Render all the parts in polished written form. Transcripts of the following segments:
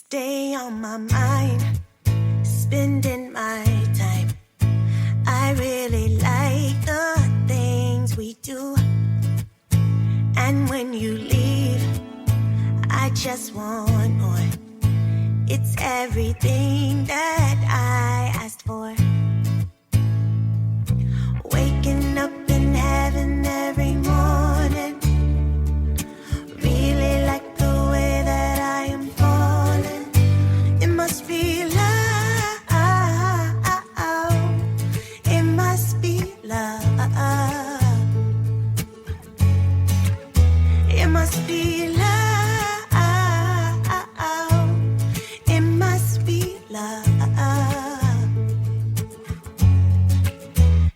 stay on my mind, spending my time. I really like the things we do. And when you leave, I just want more. It's everything that I asked for. Waking up in heaven every morning. Really like the way that I am falling. It must be love. It must be love. It must be love. It must be love.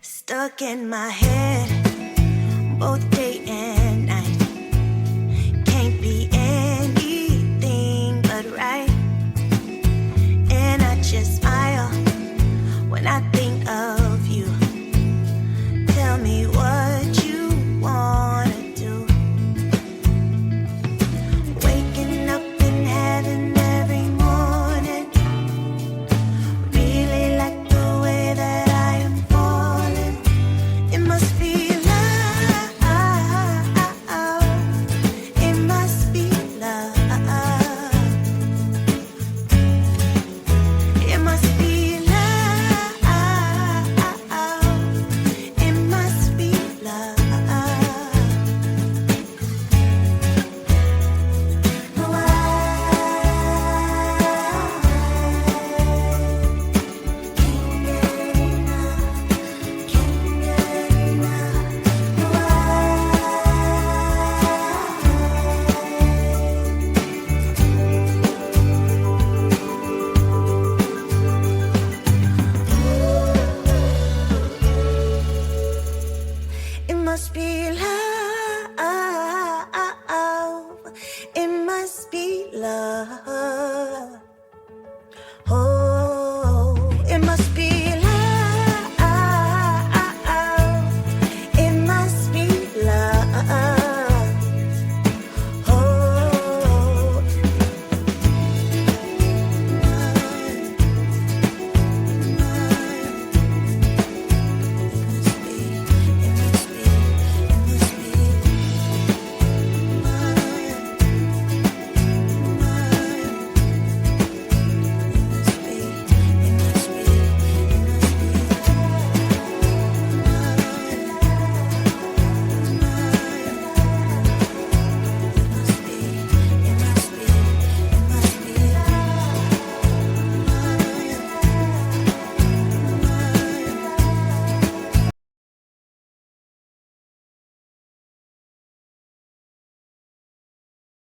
Stuck in my head, both day and night. Can't be anything but right. And I just smile when I think of you. Tell me what you wanna do. Waking up in heaven every morning. Really like the way that I am falling. It must be love. It must be love. It must be love. It must be love. It must be love. It must be love.